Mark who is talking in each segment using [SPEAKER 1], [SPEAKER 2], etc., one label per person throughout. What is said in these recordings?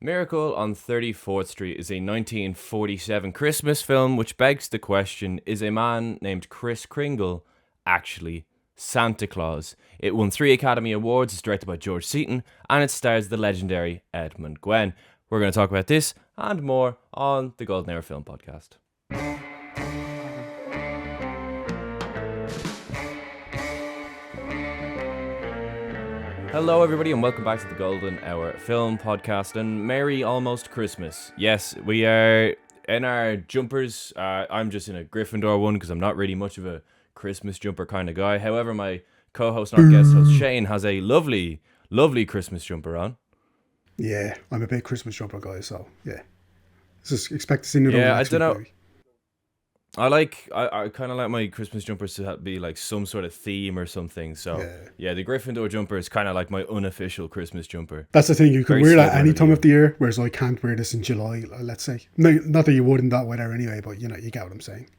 [SPEAKER 1] Miracle on 34th Street is a 1947 Christmas film which begs the question, is a man named Kris Kringle actually Santa Claus? It won 3 Academy Awards, it's directed by George Seaton, and it stars the legendary Edmund Gwenn. We're going to talk about this and more on the Golden Hour Film Podcast. Hello everybody and welcome back to the Golden Hour Film Podcast and Merry Almost Christmas. Yes, we are in our jumpers. I'm just in a Gryffindor one because I'm not really much of a Christmas jumper kind of guy. However, my co-host and our guest host Shane has a lovely, lovely Christmas jumper on.
[SPEAKER 2] Yeah, I'm a big Christmas jumper guy, so yeah. Just expect to see another one.
[SPEAKER 1] Yeah, I
[SPEAKER 2] next
[SPEAKER 1] don't
[SPEAKER 2] week,
[SPEAKER 1] know.
[SPEAKER 2] maybe.
[SPEAKER 1] I kind of like my Christmas jumpers to be like some sort of theme or something. So yeah, the Gryffindor jumper is kind of like my unofficial Christmas jumper.
[SPEAKER 2] That's the thing, you can
[SPEAKER 1] Very
[SPEAKER 2] wear that
[SPEAKER 1] Slytherin
[SPEAKER 2] any
[SPEAKER 1] of
[SPEAKER 2] time
[SPEAKER 1] you.
[SPEAKER 2] of the year, whereas I can't wear this in July, let's say. No, not that you would in that weather anyway, but you know, you get what I'm saying.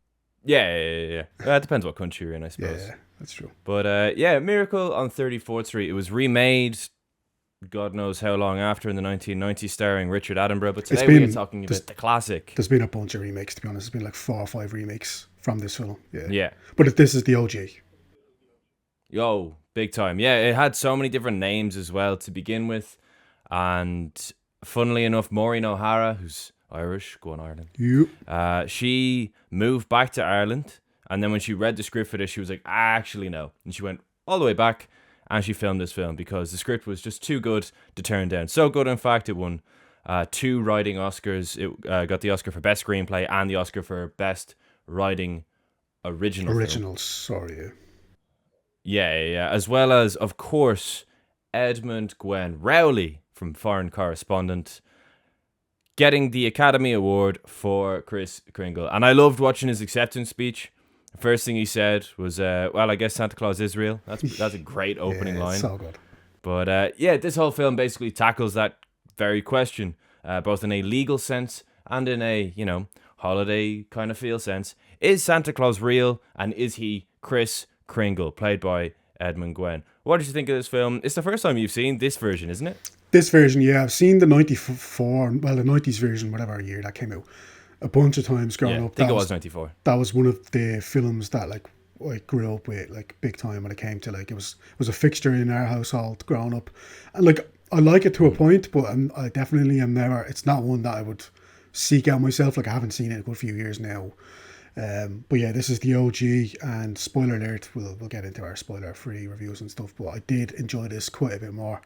[SPEAKER 1] Yeah. It depends what country you're in, I suppose.
[SPEAKER 2] Yeah, that's true.
[SPEAKER 1] But yeah, Miracle on 34th Street. It was remade, God knows how long after, in the 1990s, starring Richard Attenborough. But today we're talking about the classic.
[SPEAKER 2] There's been a bunch of remakes, to be honest. There's been like 4 or 5 remakes from this film.
[SPEAKER 1] Yeah.
[SPEAKER 2] But if this is the OG.
[SPEAKER 1] Yo, big time. Yeah, it had so many different names as well to begin with. And funnily enough, Maureen O'Hara, who's Irish, go on Ireland.
[SPEAKER 2] Yep.
[SPEAKER 1] She moved back to Ireland. And then when she read the script for this, she was like, actually, no. And she went all the way back and she filmed this film because the script was just too good to turn down. So good, in fact, it won 2 writing Oscars. It got the Oscar for Best Screenplay and the Oscar for Best Writing Original film.
[SPEAKER 2] Originals, sorry.
[SPEAKER 1] Yeah. As well as, of course, Edmund Gwenn, Rowley from Foreign Correspondent, getting the Academy Award for Kris Kringle. And I loved watching his acceptance speech. The first thing he said was, well, I guess Santa Claus is real. That's a great opening line.
[SPEAKER 2] So good.
[SPEAKER 1] But yeah, this whole film basically tackles that very question, both in a legal sense and in a, holiday kind of feel sense. Is Santa Claus real, and is he Kris Kringle, played by Edmund Gwenn? What did you think of this film? It's the first time you've seen this version, isn't it?
[SPEAKER 2] This version, yeah. I've seen the 94, the 90s version, whatever year that came out, a bunch of times growing up.
[SPEAKER 1] I think it was 94.
[SPEAKER 2] That was one of the films that I grew up with big time when it came to it was a fixture in our household growing up, and I like it to a point, but I definitely am never. It's not one that I would seek out myself. I haven't seen it in a good few years now. But yeah, this is the OG, and spoiler alert, we'll get into our spoiler-free reviews and stuff. But I did enjoy this quite a bit more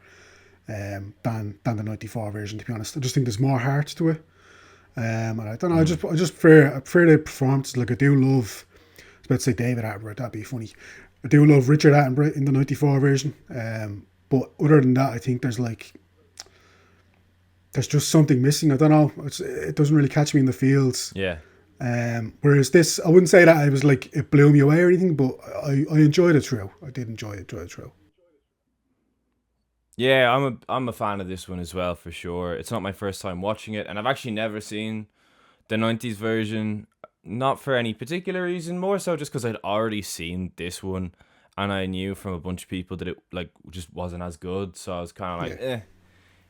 [SPEAKER 2] than the 94 version. To be honest, I just think there's more heart to it. And I don't know. I just prefer the performances. I do love. I was about to say David Attenborough. That'd be funny. I do love Richard Attenborough in the 94 version. But other than that, I think there's just something missing. I don't know. It doesn't really catch me in the feels.
[SPEAKER 1] Yeah.
[SPEAKER 2] Whereas this, I wouldn't say that I was it blew me away or anything, but I enjoyed it through. I did enjoy it through.
[SPEAKER 1] Yeah, I'm a fan of this one as well, for sure. It's not my first time watching it, and I've actually never seen the 90s version, not for any particular reason, more so just because I'd already seen this one, and I knew from a bunch of people that it just wasn't as good, so I was kind of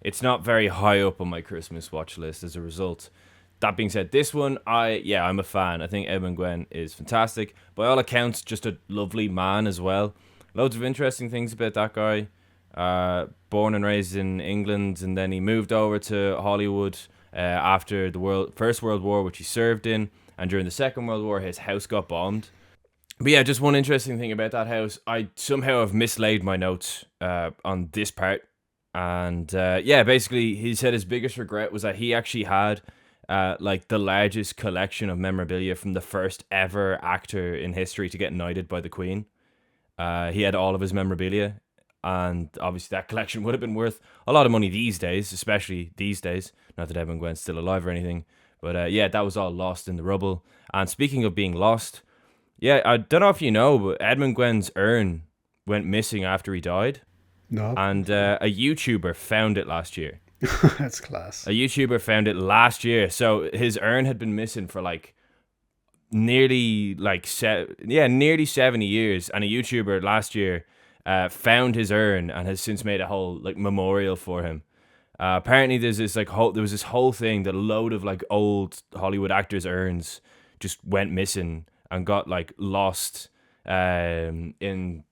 [SPEAKER 1] It's not very high up on my Christmas watch list as a result. That being said, this one, I'm a fan. I think Edmund Gwenn is fantastic. By all accounts, just a lovely man as well. Loads of interesting things about that guy. Born and raised in England, and then he moved over to Hollywood after the First World War, which he served in. And during the Second World War, his house got bombed. But yeah, just one interesting thing about that house. I somehow have mislaid my notes on this part. And basically, he said his biggest regret was that he actually had the largest collection of memorabilia from the first ever actor in history to get knighted by the Queen. He had all of his memorabilia, and obviously that collection would have been worth a lot of money these days, especially these days. Not that Edmund Gwenn's still alive or anything, but that was all lost in the rubble. And speaking of being lost, I don't know if you know, but Edmund Gwenn's urn went missing after he died.
[SPEAKER 2] No.
[SPEAKER 1] And a YouTuber found it last year.
[SPEAKER 2] That's class.
[SPEAKER 1] A YouTuber found it last year. So his urn had been missing for nearly 70 years. And a YouTuber last year found his urn and has since made a whole memorial for him. Apparently, there was this whole thing that a load of like old Hollywood actors' urns just went missing and got like lost in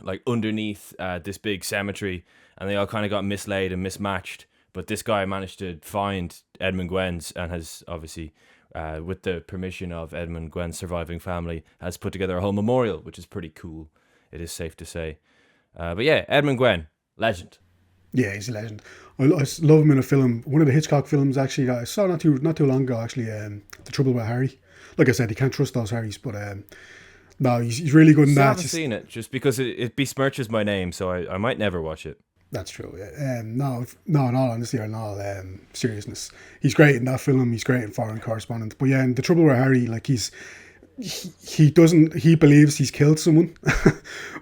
[SPEAKER 1] like underneath this big cemetery, and they all kind of got mislaid and mismatched. But this guy managed to find Edmund Gwenn's and has obviously, with the permission of Edmund Gwenn's surviving family, has put together a whole memorial, which is pretty cool. It is safe to say. But yeah, Edmund Gwenn, legend.
[SPEAKER 2] Yeah, he's a legend. I love him in a film, one of the Hitchcock films actually that I saw not too long ago. Actually, The Trouble with Harry. Like I said, you can't trust those Harrys, but no, he's really good in
[SPEAKER 1] I
[SPEAKER 2] that.
[SPEAKER 1] haven't seen it just because it besmirches my name, so I might never watch it.
[SPEAKER 2] That's true. Yeah. No, in all honesty, or in all seriousness, he's great in that film. He's great in Foreign Correspondent. But yeah, in The Trouble with Harry, like he believes he's killed someone,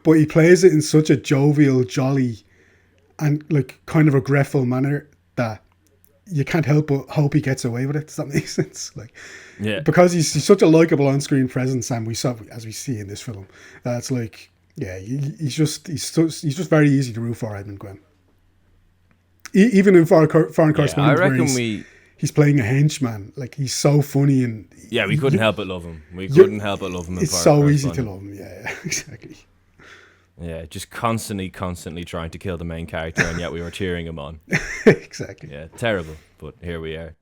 [SPEAKER 2] but he plays it in such a jovial, jolly, and like kind of regretful manner that you can't help but hope he gets away with it. Does that make sense? Like,
[SPEAKER 1] yeah,
[SPEAKER 2] because he's such a likable on-screen presence, and as we see in this film, that's like, yeah, he's just very easy to root for, Edmund Gwenn. Even in Foreign Correspondent,
[SPEAKER 1] I reckon
[SPEAKER 2] he's playing a henchman. Like, he's so funny, and
[SPEAKER 1] we couldn't help but love him. Couldn't help but love him.
[SPEAKER 2] It's so easy to love him. Yeah, exactly.
[SPEAKER 1] Yeah, just constantly trying to kill the main character, and yet we were cheering him on.
[SPEAKER 2] Exactly.
[SPEAKER 1] Yeah, terrible, but here we are.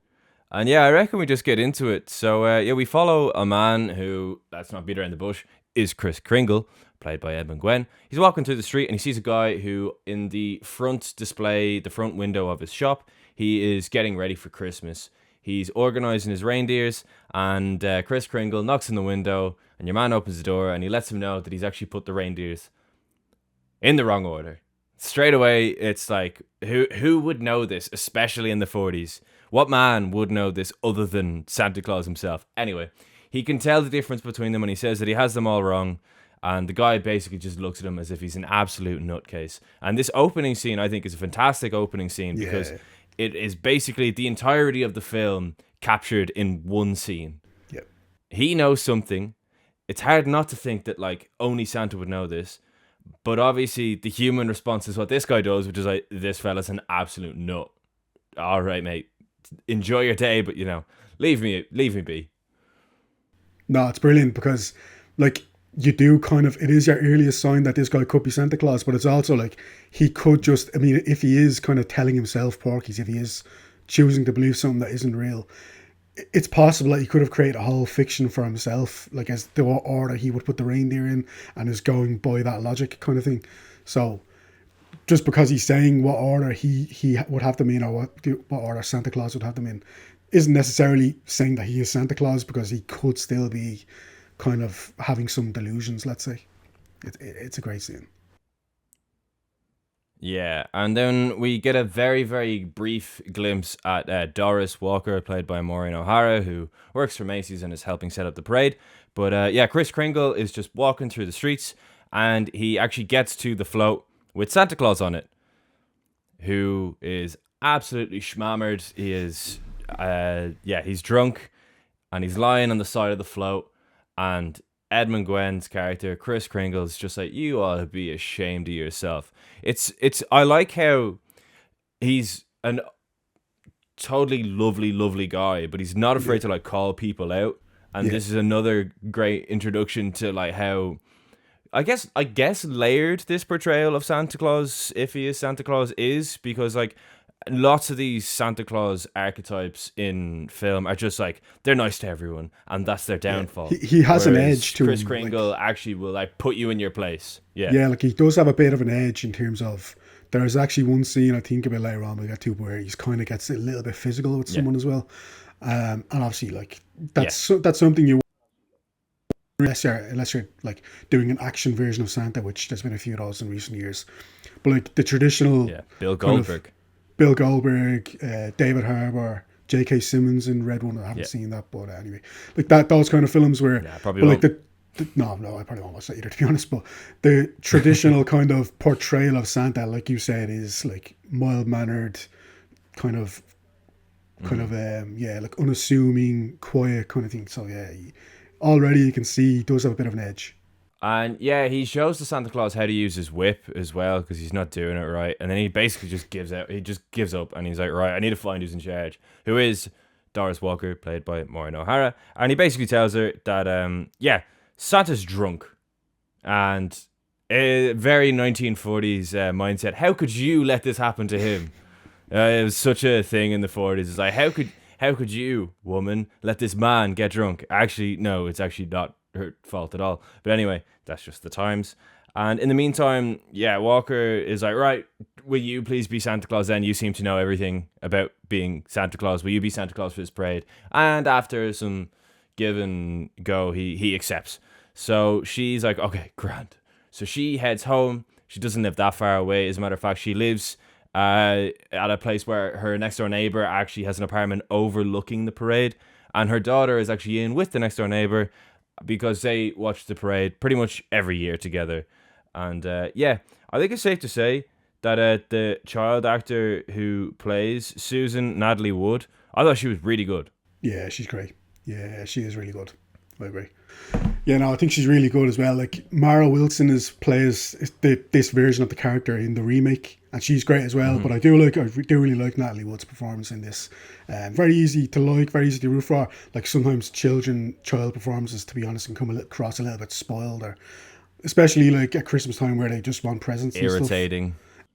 [SPEAKER 1] And yeah, I reckon we just get into it. So we follow a man who, let's not beat around the bush, is Kris Kringle, played by Edmund Gwenn. He's walking through the street and he sees a guy who, in the front display, the front window of his shop, he is getting ready for Christmas. He's organising his reindeers, and Kris Kringle knocks on the window, and your man opens the door, and he lets him know that he's actually put the reindeers in the wrong order. Straight away, it's like, who would know this, especially in the 40s? What man would know this other than Santa Claus himself? Anyway, he can tell the difference between them, and he says that he has them all wrong. And the guy basically just looks at him as if he's an absolute nutcase. And this opening scene, I think, is a fantastic opening scene because it is basically the entirety of the film captured in one scene.
[SPEAKER 2] Yep.
[SPEAKER 1] He knows something. It's hard not to think that, like, only Santa would know this. But obviously, the human response is what this guy does, which is like, this fella's an absolute nut. All right, mate. Enjoy your day, but, leave me be.
[SPEAKER 2] No, it's brilliant because, like, you do kind of, it is your earliest sign that this guy could be Santa Claus, but it's also like, he could just, I mean, if he is kind of telling himself porkies, if he is choosing to believe something that isn't real, it's possible that he could have created a whole fiction for himself, like as the order he would put the reindeer in, and is going by that logic kind of thing. So just because he's saying what order he would have them in, or what order Santa Claus would have them in, isn't necessarily saying that he is Santa Claus, because he could still be kind of having some delusions, let's say. It's a great scene.
[SPEAKER 1] Yeah, and then we get a very, very brief glimpse at Doris Walker, played by Maureen O'Hara, who works for Macy's and is helping set up the parade. But Kris Kringle is just walking through the streets, and he actually gets to the float with Santa Claus on it, who is absolutely schmammered. He is, he's drunk, and he's lying on the side of the float, and Edmund Gwenn's character, Kris Kringle, is just like, you ought to be ashamed of yourself. I like how he's a totally lovely guy, but he's not afraid to like call people out. And this is another great introduction to like how, I guess layered this portrayal of Santa Claus, if he is Santa Claus, is, because like lots of these Santa Claus archetypes in film are just like, they're nice to everyone, and that's their downfall.
[SPEAKER 2] He has an edge to him.
[SPEAKER 1] Kris Kringle actually will like put you in your place.
[SPEAKER 2] Yeah, like he does have a bit of an edge in terms of, there's actually one scene I think about later on we get to where he's kind of gets a little bit physical with someone as well. And obviously like that's something you, unless you're like doing an action version of Santa, which there's been a few of those in recent years. But like the traditional
[SPEAKER 1] Bill Goldberg,
[SPEAKER 2] David Harbour, J.K. Simmons in Red One. I haven't seen that, but anyway, like those kind of films where,
[SPEAKER 1] probably won't.
[SPEAKER 2] Like no, I probably won't watch that either, to be honest. But the traditional kind of portrayal of Santa, like you said, is like mild mannered, kind of like unassuming, quiet kind of thing. So already you can see he does have a bit of an edge.
[SPEAKER 1] And yeah, he shows the Santa Claus how to use his whip as well because he's not doing it right. And then he basically just gives out. He just gives up and he's like, right, I need to find who's in charge. Who is Doris Walker, played by Maureen O'Hara. And he basically tells her that, Santa's drunk. And a very 1940s mindset. How could you let this happen to him? It was such a thing in the 40s. It's like, how could you, woman, let this man get drunk? Actually, no, it's actually not her fault at all. But anyway, that's just the times. And in the meantime, Walker is like, right, will you please be Santa Claus then? You seem to know everything about being Santa Claus. Will you be Santa Claus for this parade? And after some give and go, he accepts. So she's like, okay, grand. So she heads home. She doesn't live that far away. As a matter of fact, she lives at a place where her next door neighbor actually has an apartment overlooking the parade. And her daughter is actually in with the next door neighbor because they watch the parade pretty much every year together. And I think it's safe to say that the child actor who plays Susan, Natalie Wood, I thought she was really good.
[SPEAKER 2] Yeah, she's great. Yeah, she is really good. I agree. Yeah, no, I think she's really good as well. Like, Mara Wilson plays this version of the character in the remake, and she's great as well. But I do really like Natalie Wood's performance in this. Very easy to like, very easy to root for. Like, sometimes child performances, to be honest, can come across a little bit spoiled, or especially like at Christmas time where they just want presents.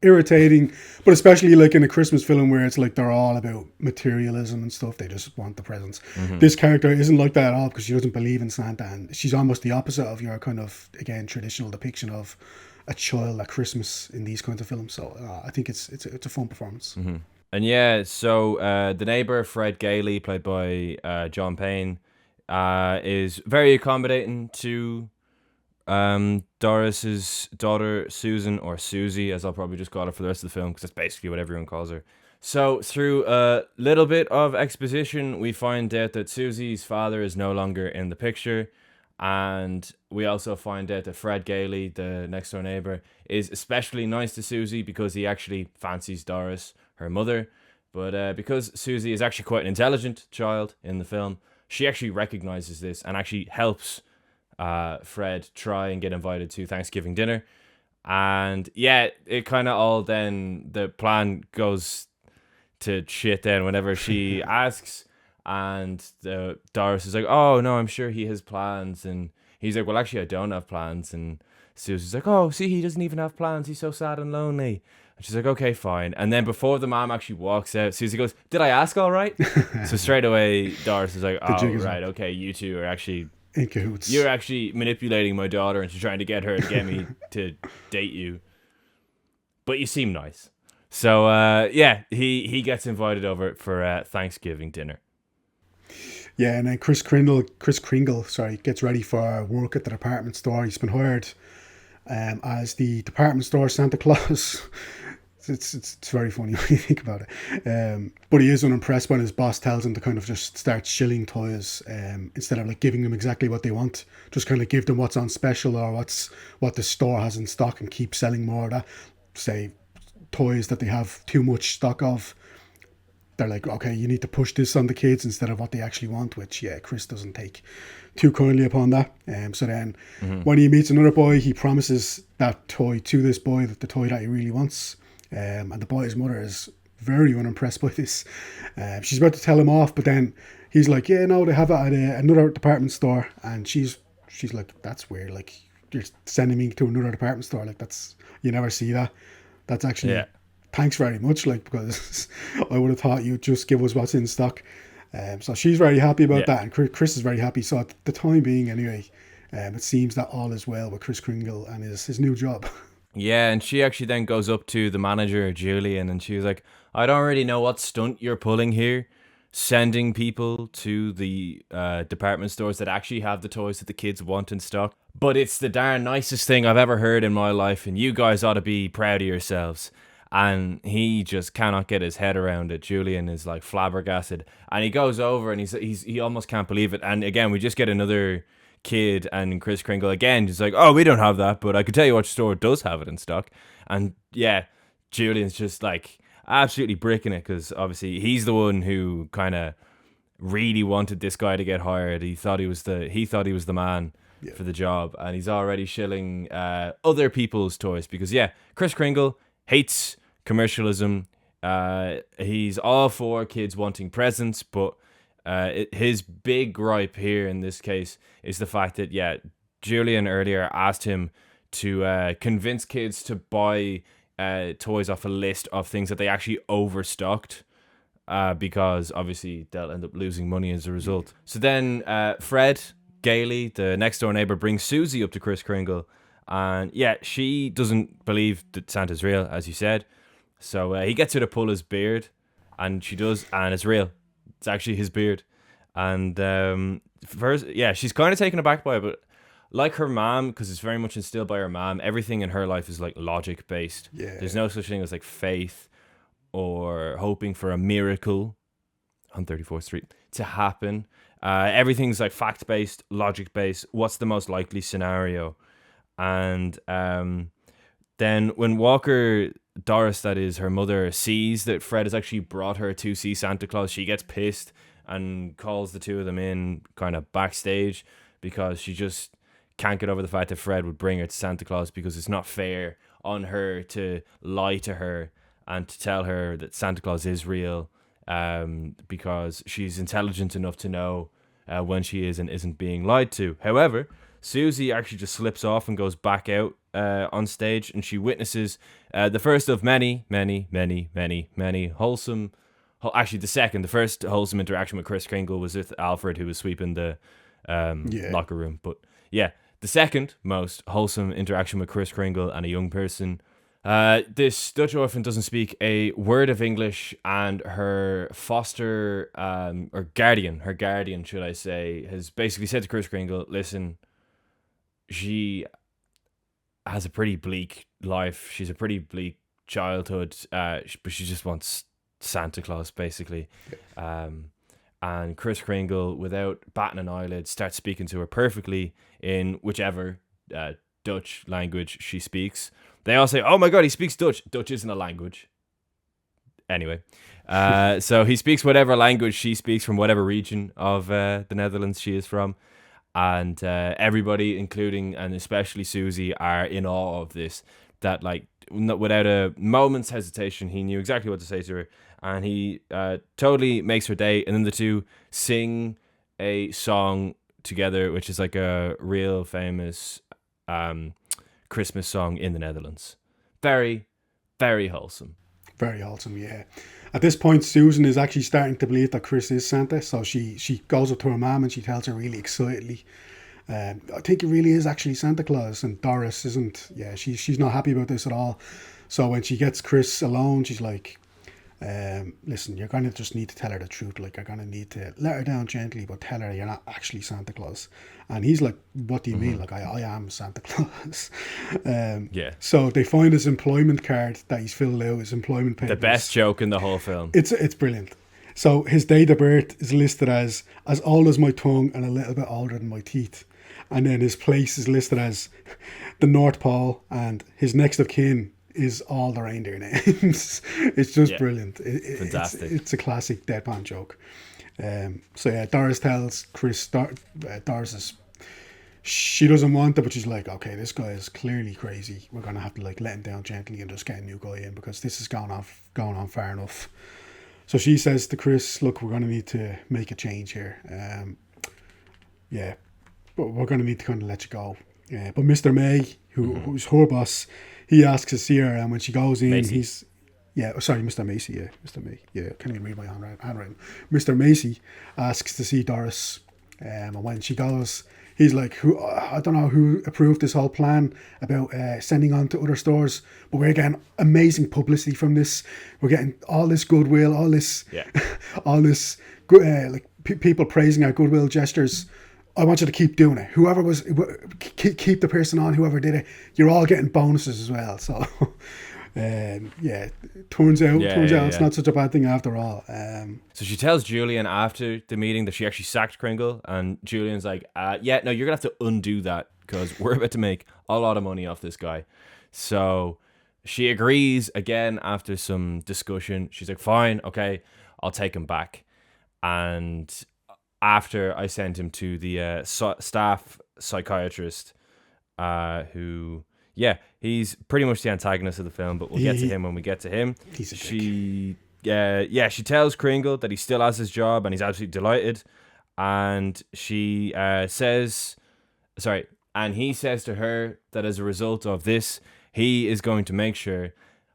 [SPEAKER 2] Irritating, but especially like in a Christmas film where it's like they're all about materialism and stuff. They just want the presents. This character isn't like that at all because she doesn't believe in Santa, and she's almost the opposite of your kind of, again, traditional depiction of a child at Christmas in these kinds of films. So I think it's a fun performance.
[SPEAKER 1] And so the neighbor Fred Gailey, played by John Payne, is very accommodating to Doris's daughter Susan, or Susie as I'll probably just call her for the rest of the film because that's basically what everyone calls her. So through a little bit of exposition, we find out that Susie's father is no longer in the picture, and we also find out that Fred Gailey, the next door neighbor, is especially nice to Susie because he actually fancies Doris, her mother. But because Susie is actually quite an intelligent child in the film, she actually recognizes this and actually helps Fred try and get invited to Thanksgiving dinner. And it kind of all then, the plan goes to shit then whenever she asks, and Doris is like, oh no, I'm sure he has plans, and he's like, well actually I don't have plans, and Susie's like, oh see, he doesn't even have plans, he's so sad and lonely. And she's like, okay, fine. And then before the mom actually walks out, Susie goes, did I ask all right? So straight away Doris is like, oh right, okay, you two are actually
[SPEAKER 2] in cahoots.
[SPEAKER 1] You're actually manipulating my daughter into trying to get her to get me to date you. But you seem nice. So, he gets invited over for Thanksgiving dinner.
[SPEAKER 2] Yeah, and then Kris Kringle, gets ready for work at the department store. He's been hired as the department store Santa Claus. It's very funny when you think about it. But he is unimpressed when his boss tells him to kind of just start shilling toys instead of like giving them exactly what they want. Just kind of give them what's on special or what the store has in stock and keep selling more of that. Say toys that they have too much stock of. They're like, okay, you need to push this on the kids instead of what they actually want, which, Kris doesn't take too kindly upon that. So then when he meets another boy, he promises that toy to this boy, the toy that he really wants. And the boy's mother is very unimpressed by this. She's about to tell him off, but then he's like, yeah, no, they have it at another department store. And she's like, that's weird. Like, you're sending me to another department store. Like, you never see that. That's actually, thanks very much. Like, because I would have thought you'd just give us what's in stock. So she's very happy about that. And Kris is very happy. So at the time being anyway, it seems that all is well with Kris Kringle and his new job.
[SPEAKER 1] Yeah, and she actually then goes up to the manager, Julian, and she's like, I don't really know what stunt you're pulling here, sending people to the department stores that actually have the toys that the kids want in stock. But it's the darn nicest thing I've ever heard in my life, and you guys ought to be proud of yourselves. And he just cannot get his head around it. Julian is like flabbergasted. And he goes over and he almost can't believe it. And again, we just get another kid and Kris Kringle again just like, oh, we don't have that, but I can tell you what store does have it in stock. And Julian's just like absolutely bricking it because obviously he's the one who kind of really wanted this guy to get hired. He thought he was the man, for the job, and he's already shilling other people's toys because Kris Kringle hates commercialism. He's all for kids wanting presents, but his big gripe here in this case is the fact that Julian earlier asked him to convince kids to buy toys off a list of things that they actually overstocked, because obviously they'll end up losing money as a result. So then Fred Gailey, the next door neighbor, brings Susie up to Kris Kringle, and she doesn't believe that Santa's real, as you said. So he gets her to pull his beard, and she does, and it's real. It's actually his beard. And first, she's kind of taken aback by it, but like her mom, because it's very much instilled by her mom, everything in her life is like logic based.
[SPEAKER 2] Yeah.
[SPEAKER 1] There's no such thing as like faith or hoping for a miracle on 34th Street to happen. Everything's like fact based, logic based. What's the most likely scenario? And then when Doris, that is her mother, sees that Fred has actually brought her to see Santa Claus, she gets pissed and calls the two of them in kind of backstage because she just can't get over the fact that Fred would bring her to Santa Claus, because it's not fair on her to lie to her and to tell her that Santa Claus is real, because she's intelligent enough to know when she is and isn't being lied to. However, Susie actually just slips off and goes back out on stage, and she witnesses the first of many wholesome... Actually, the first wholesome interaction with Kris Kringle was with Alfred, who was sweeping the locker room. But the second most wholesome interaction with Kris Kringle and a young person. This Dutch orphan doesn't speak a word of English, and her foster, or guardian, should I say, has basically said to Kris Kringle, listen, she has a pretty bleak life. She's a pretty bleak childhood, but she just wants Santa Claus, basically. And Kris Kringle, without batting an eyelid, starts speaking to her perfectly in whichever Dutch language she speaks. They all say, oh my god, he speaks Dutch. Dutch isn't a language. Anyway, so he speaks whatever language she speaks from whatever region of the Netherlands she is from. And everybody, including and especially Susie, are in awe of this. That, like, without a moment's hesitation, he knew exactly what to say to her. And he totally makes her day. And then the two sing a song together, which is like a real famous Christmas song in the Netherlands. Very, very wholesome.
[SPEAKER 2] Very wholesome, yeah. At this point, Susan is actually starting to believe that Kris is Santa. So she goes up to her mom and she tells her really excitedly, I think it really is actually Santa Claus. And Doris isn't, she's not happy about this at all. So when she gets Kris alone, she's like, listen, you're going to just need to tell her the truth. Like, you're going to need to let her down gently, but tell her you're not actually Santa Claus. And he's like, what do you mean? Like, I am Santa Claus. So they find his employment card that he's filled out, his employment papers.
[SPEAKER 1] The best joke in the whole film.
[SPEAKER 2] It's brilliant. So his date of birth is listed as old as my tongue and a little bit older than my teeth. And then his place is listed as the North Pole, and his next of kin is all the reindeer names. It's just brilliant.
[SPEAKER 1] Fantastic.
[SPEAKER 2] It's a classic deadpan joke. Doris tells Kris, Doris is, she doesn't want it, but she's like, okay, this guy is clearly crazy. We're gonna have to like let him down gently and just get a new guy in, because this is going on far enough. So she says to Kris, look, we're gonna need to make a change here. But we're gonna need to kind of let you go. But Mr. May, who's her boss, he asks to see her, and when she goes in,
[SPEAKER 1] Macy.
[SPEAKER 2] Mr. Macy, Mr. May, can't even read my handwriting. Mr. Macy asks to see Doris, and when she goes, he's like, I don't know who approved this whole plan about sending on to other stores, but we're getting amazing publicity from this. We're getting all this goodwill, all this good, people praising our goodwill gestures. I want you to keep doing it. Whoever was, keep the person on, whoever did it. You're all getting bonuses as well. So, turns out it's not such a bad thing after all.
[SPEAKER 1] So she tells Julian after the meeting that she actually sacked Kringle, and Julian's like, no, you're going to have to undo that, because we're about to make a lot of money off this guy. So she agrees again after some discussion. She's like, fine, okay, I'll take him back. And after I sent him to the staff psychiatrist, who, yeah, he's pretty much the antagonist of the film, but we'll get to him when we get to him.
[SPEAKER 2] He's a dick.
[SPEAKER 1] She tells Kringle that he still has his job, and he's absolutely delighted. And she and he says to her that as a result of this, he is going to make sure,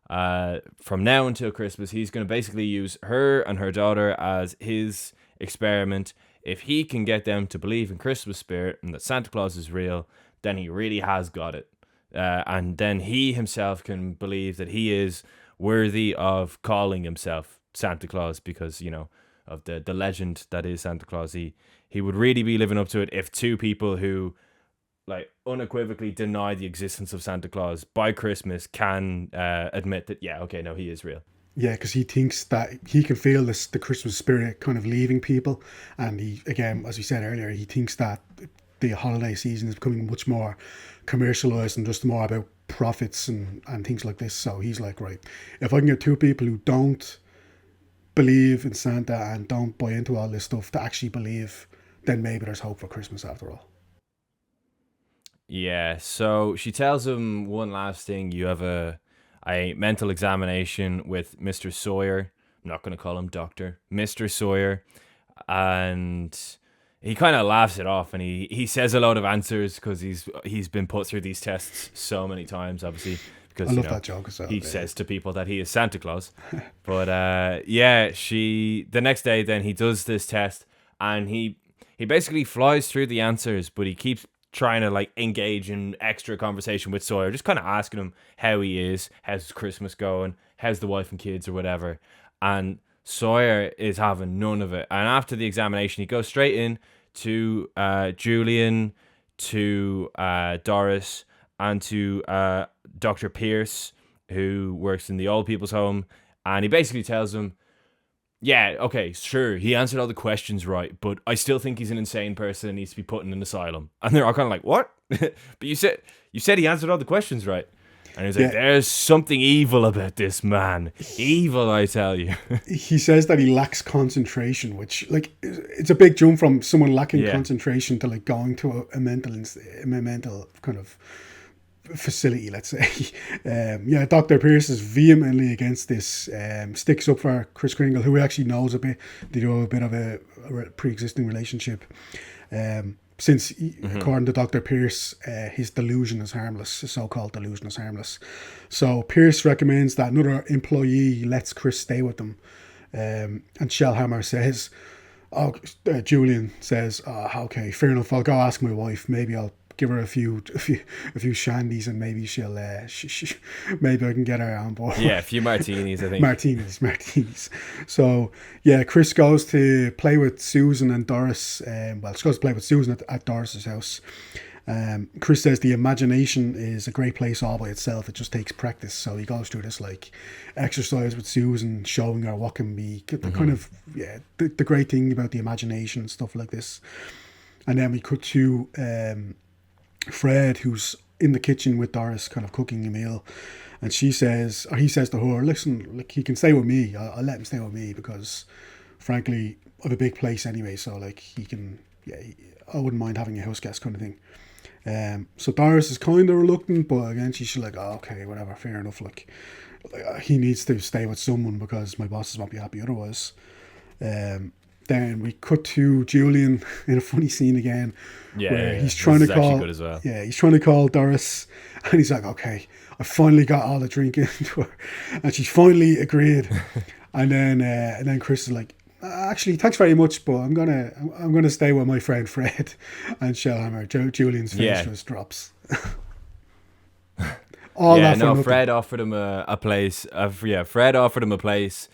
[SPEAKER 1] from now until Christmas, he's going to basically use her and her daughter as his experiment. If he can get them to believe in Christmas spirit and that Santa Claus is real, then he really has got it. And then he himself can believe that he is worthy of calling himself Santa Claus because, you know, of the legend that is Santa Claus. He would really be living up to it if two people who, like, unequivocally deny the existence of Santa Claus by Christmas can admit that, yeah, okay, no, he is real.
[SPEAKER 2] Yeah, because he thinks that he can feel the Christmas spirit kind of leaving people. And he, again, as we said earlier, he thinks that the holiday season is becoming much more commercialized and just more about profits and things like this. So he's like, right, if I can get two people who don't believe in Santa and don't buy into all this stuff to actually believe, then maybe there's hope for Christmas after all.
[SPEAKER 1] Yeah, so she tells him one last thing. You have a mental examination with Mr. Sawyer. I'm not going to call him Doctor. Mr. Sawyer. And he kind of laughs it off, and he says a lot of answers because he's been put through these tests so many times, obviously. Because,
[SPEAKER 2] I love that joke as well.
[SPEAKER 1] He says to people that he is Santa Claus. But the next day then he does this test, and he basically flies through the answers, but he keeps trying to, like, engage in extra conversation with Sawyer, just kind of asking him how he is, how's Christmas going, how's the wife and kids or whatever. And Sawyer is having none of it. And after the examination, he goes straight in to Julian, to Doris, and to Dr. Pierce, who works in the old people's home. And he basically tells them, yeah, okay, sure, he answered all the questions right, but I still think he's an insane person and needs to be put in an asylum. And they're all kind of like, what? But you said he answered all the questions right. And he's like, there's something evil about this man. Evil, I tell you.
[SPEAKER 2] He says that he lacks concentration, which, like, it's a big jump from someone lacking concentration to, like, going to a mental kind of facility, let's say. Dr. Pierce is vehemently against this, sticks up for Kris Kringle, who he actually knows a bit. They do a bit of a pre-existing relationship. Since, according to Dr. Pierce, his delusion is harmless, his so-called delusion is harmless. So Pierce recommends that another employee lets Kris stay with them. And Shellhammer says, Julian says, okay, fair enough, I'll go ask my wife, maybe I'll give her a few shandies and maybe she'll maybe I can get her on board.
[SPEAKER 1] Yeah, a few martinis, I think.
[SPEAKER 2] Martinis. So yeah, Kris goes to play with Susan and Doris. She goes to play with Susan at Doris's house. Kris says the imagination is a great place all by itself. It just takes practice. So he goes through this, like, exercise with Susan, showing her what can be the kind of the great thing about the imagination and stuff like this. And then we cut to Fred, who's in the kitchen with Doris, kind of cooking a meal, and he says to her, listen, like, he can stay with me, I'll let him stay with me because frankly I have a big place anyway, so, like, he can, I wouldn't mind having a house guest kind of thing. So Doris is kind of reluctant, but again she's like, okay, whatever, fair enough, like he needs to stay with someone because my bosses won't be happy otherwise. Then we cut to Julian in a funny scene again, where he's trying to call. Good as well. Yeah, he's trying to call Doris, and he's like, "Okay, I finally got all the drink into her," and she's finally agreed. and then Kris is like, "Actually, thanks very much, but I'm gonna stay with my friend Fred." And Shellhammer, Julian's face just drops.
[SPEAKER 1] Fred offered him a place. Fred offered him a place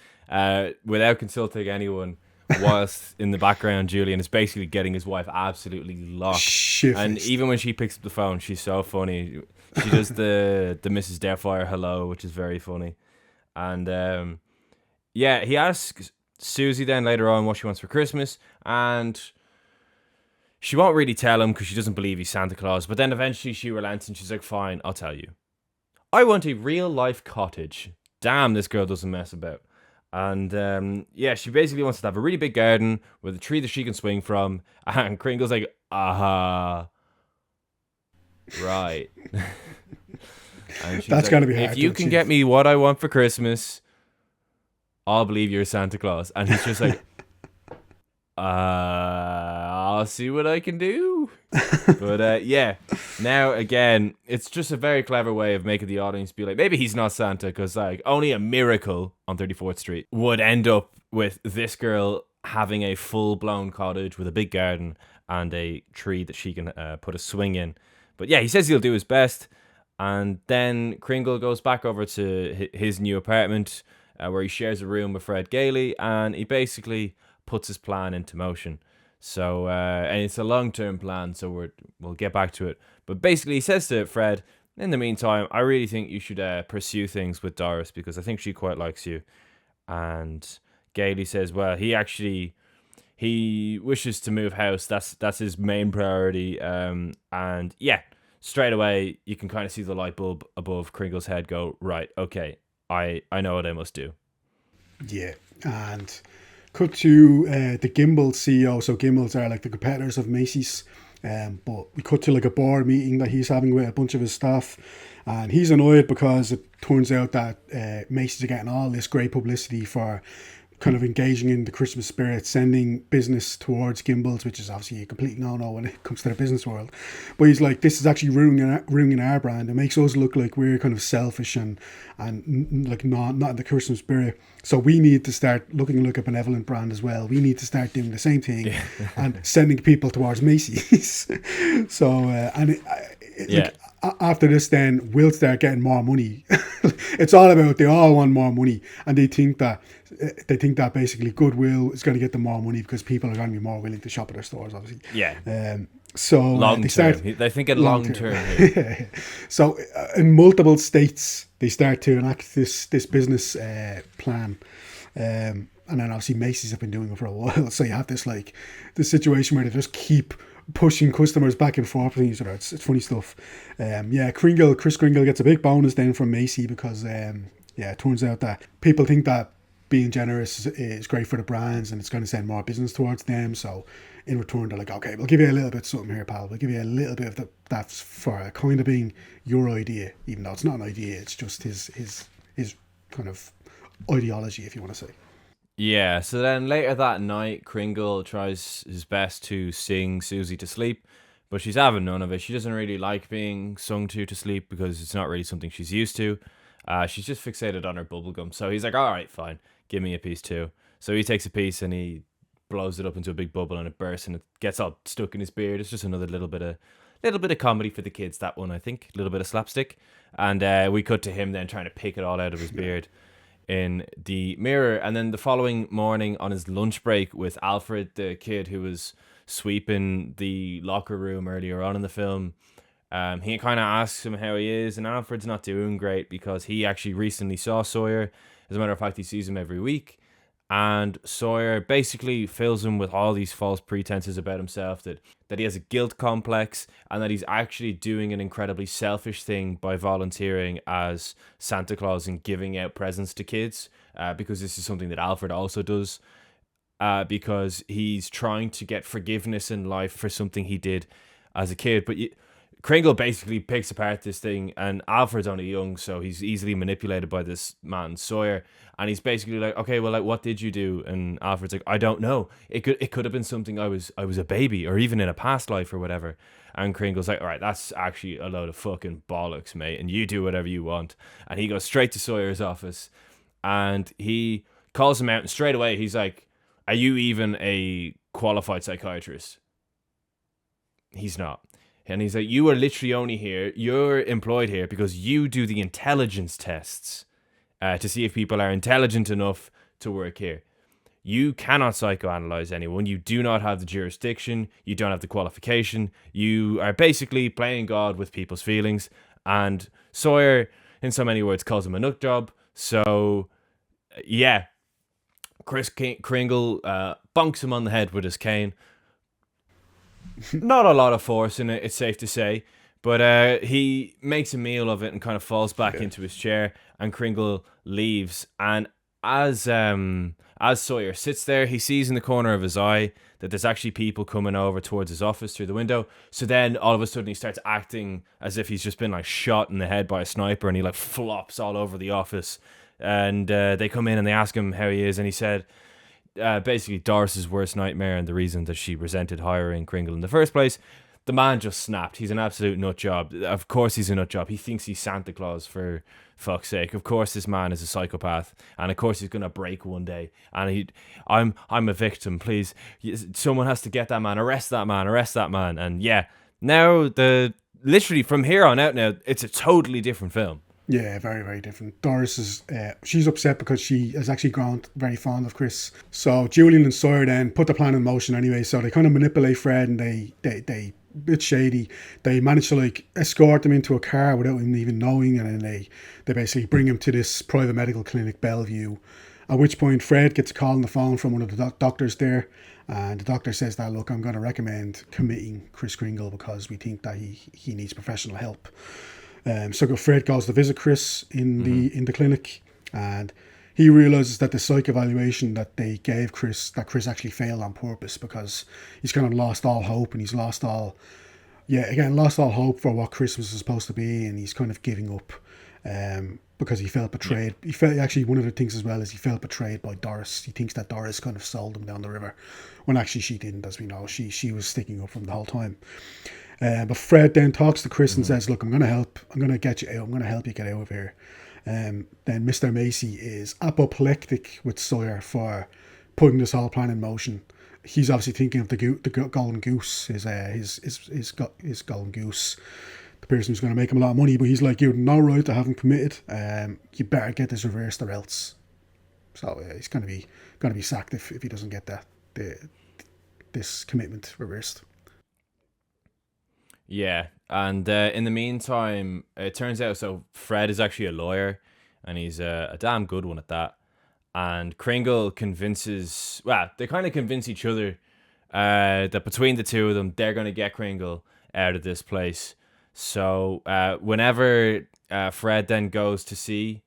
[SPEAKER 1] without consulting anyone. Whilst in the background, Julian is basically getting his wife absolutely locked.
[SPEAKER 2] Shit-faced.
[SPEAKER 1] And even when she picks up the phone, she's so funny. She does the Mrs. Doubtfire hello, which is very funny. And he asks Susie then later on what she wants for Christmas, and she won't really tell him because she doesn't believe he's Santa Claus. But then eventually she relents and she's like, fine, I'll tell you. I want a real life cottage. Damn, this girl doesn't mess about. And she basically wants to have a really big garden with a tree that she can swing from. And Kringle's like, right. And she's
[SPEAKER 2] That's
[SPEAKER 1] like,
[SPEAKER 2] got to be
[SPEAKER 1] if
[SPEAKER 2] hard
[SPEAKER 1] you
[SPEAKER 2] to
[SPEAKER 1] can get
[SPEAKER 2] achieve.
[SPEAKER 1] me what I want for Christmas, I'll believe you're Santa Claus. And he's just like, I'll see what I can do. But yeah, now again, it's just a very clever way of making the audience be like, maybe he's not Santa, because like only a miracle on 34th Street would end up with this girl having a full-blown cottage with a big garden and a tree that she can put a swing in. But yeah, he says he'll do his best. And then Kringle goes back over to his new apartment where he shares a room with Fred Gailey, and he basically puts his plan into motion. So, and it's a long-term plan, so we'll get back to it. But basically, he says to Fred, in the meantime, I really think you should pursue things with Doris, because I think she quite likes you. And Gailey says, well, he wishes to move house. That's his main priority. And yeah, straight away, you can kind of see the light bulb above Kringle's head go, right, okay, I know what I must do.
[SPEAKER 2] Yeah, and cut to the Gimbal CEO. So Gimbals are like the competitors of Macy's. But we cut to like a board meeting that he's having with a bunch of his staff, and he's annoyed because it turns out that Macy's are getting all this great publicity for kind of engaging in the Christmas spirit, sending business towards Gimbals, which is obviously a complete no-no when it comes to the business world. But he's like, this is actually ruining our brand. It makes us look like we're kind of selfish and like not in the Christmas spirit. So we need to start looking like a benevolent brand as well. We need to start doing the same thing and sending people towards Macy's. So
[SPEAKER 1] Yeah.
[SPEAKER 2] after this, then we'll start getting more money. It's all about, they all want more money, and they think that basically goodwill is going to get them more money because people are going to be more willing to shop at their stores, obviously.
[SPEAKER 1] Yeah.
[SPEAKER 2] So
[SPEAKER 1] Long
[SPEAKER 2] they
[SPEAKER 1] term.
[SPEAKER 2] start
[SPEAKER 1] They think in long term here.
[SPEAKER 2] So in multiple states, they start to enact this business plan. And then obviously Macy's have been doing it for a while. So you have this situation where they just keep pushing customers back and forth with each other. It's funny stuff. Kris Kringle gets a big bonus then from Macy because it turns out that people think that being generous is great for the brands and it's going to send more business towards them. So in return, they're like, okay, we'll give you a little bit of something here, pal. We'll give you a little bit of that's for kind of being your idea, even though it's not an idea. It's just his kind of ideology, if you want to say.
[SPEAKER 1] Yeah, so then later that night, Kringle tries his best to sing Susie to sleep, but she's having none of it. She doesn't really like being sung to sleep because it's not really something she's used to. She's just fixated on her bubblegum. So he's like, all right, fine, give me a piece too. So he takes a piece and he blows it up into a big bubble and it bursts and it gets all stuck in his beard. It's just another little bit of comedy for the kids, that one, I think. A little bit of slapstick. And we cut to him then trying to pick it all out of his beard in the mirror. And then the following morning on his lunch break with Alfred, the kid who was sweeping the locker room earlier on in the film, he kind of asks him how he is, and Alfred's not doing great because he actually recently saw Sawyer. As a matter of fact, he sees him every week, and Sawyer basically fills him with all these false pretenses about himself, that he has a guilt complex and that he's actually doing an incredibly selfish thing by volunteering as Santa Claus and giving out presents to kids, because this is something that Alfred also does, because he's trying to get forgiveness in life for something he did as a kid. But Kringle basically picks apart this thing, and Alfred's only young, so he's easily manipulated by this man Sawyer, and he's basically like, okay, well, like, what did you do? And Alfred's like, I don't know. It could have been something I was a baby, or even in a past life or whatever. And Kringle's like, all right, that's actually a load of fucking bollocks, mate, and you do whatever you want. And he goes straight to Sawyer's office, and he calls him out, and straight away he's like, are you even a qualified psychiatrist? He's not. And he's like, you are literally only here, you're employed here because you do the intelligence tests to see if people are intelligent enough to work here. You cannot psychoanalyze anyone. You do not have the jurisdiction. You don't have the qualification. You are basically playing God with people's feelings. And Sawyer, in so many words, calls him a nut job. So, yeah, Kris Kringle bonks him on the head with his cane. Not a lot of force in it, it's safe to say, but he makes a meal of it and kind of falls back into his chair, and Kringle leaves. And as as Sawyer sits there, he sees in the corner of his eye that there's actually people coming over towards his office through the window. So then all of a sudden he starts acting as if he's just been like shot in the head by a sniper, and he like flops all over the office. And they come in and they ask him how he is, and he said basically Doris's worst nightmare and the reason that she resented hiring Kringle in the first place. The man just snapped. He's an absolute nut job. Of course he's a nut job. He thinks he's Santa Claus, for fuck's sake. Of course this man is a psychopath, and of course he's gonna break one day. And I'm a victim. Please, someone has to get that man. Arrest that man. Arrest that man. And yeah, now literally from here on out, now it's a totally different film.
[SPEAKER 2] Yeah, very, very different. Doris is, she's upset because she has actually grown very fond of Kris. So Julian and Sawyer then put the plan in motion anyway. So they kind of manipulate Fred, and they bit shady. They manage to like escort him into a car without him even knowing, and then they basically bring him to this private medical clinic, Bellevue. At which point Fred gets a call on the phone from one of the doctors there, and the doctor says that, look, I'm going to recommend committing Kris Kringle because we think that he needs professional help. So Fred goes to visit Kris in the clinic, and he realizes that the psych evaluation that they gave Kris, that Kris actually failed on purpose, because he's kind of lost all hope, and he's lost all hope for what Kris was supposed to be, and he's kind of giving up because he felt betrayed. He felt, actually, one of the things as well is he felt betrayed by Doris. He thinks that Doris kind of sold him down the river, when actually she didn't, as we know. She was sticking up from the whole time. But Fred then talks to Kris and says, look, I'm going to help. I'm going to get you out. I'm going to help you get out of here. Then Mr. Macy is apoplectic with Sawyer for putting this whole plan in motion. He's obviously thinking of the golden goose, his golden goose, the person who's going to make him a lot of money. But he's like, you're no right to have him committed. You better get this reversed or else. So he's going to be sacked if he doesn't get this commitment reversed.
[SPEAKER 1] Yeah, and in the meantime, it turns out, so Fred is actually a lawyer, and he's a damn good one at that. And Kringle convinces, well, they kind of convince each other that between the two of them, they're going to get Kringle out of this place. So whenever Fred then goes to see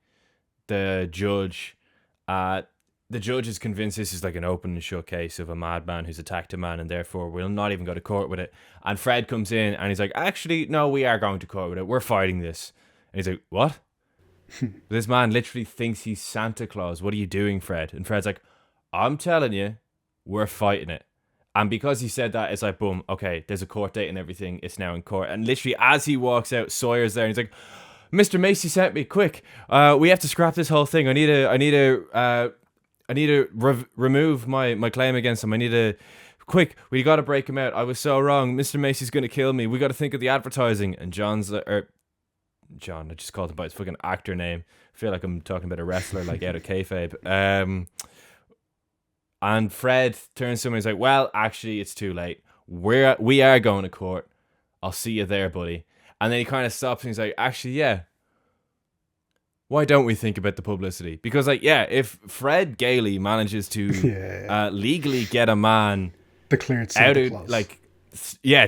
[SPEAKER 1] the judge, the judge is convinced this is like an open and shut case of a madman who's attacked a man, and therefore will not even go to court with it. And Fred comes in and he's like, actually, no, we are going to court with it. We're fighting this. And he's like, what? This man literally thinks he's Santa Claus. What are you doing, Fred? And Fred's like, I'm telling you, we're fighting it. And because he said that, it's like, boom, okay, there's a court date and everything. It's now in court. And literally as he walks out, Sawyer's there and he's like, Mr. Macy sent me, quick. We have to scrap this whole thing. I need to remove my claim against him. I need to, quick, we got to break him out. I was so wrong. Mr. Macy's going to kill me. We got to think of the advertising. And John, I just called him by his fucking actor name. I feel like I'm talking about a wrestler, like out of kayfabe. And Fred turns to him and he's like, well, actually, it's too late. We are going to court. I'll see you there, buddy. And then he kind of stops and he's like, actually, yeah. Why don't we think about the publicity? Because, like, yeah, if Fred Gailey manages to legally get a man
[SPEAKER 2] declared Santa Claus,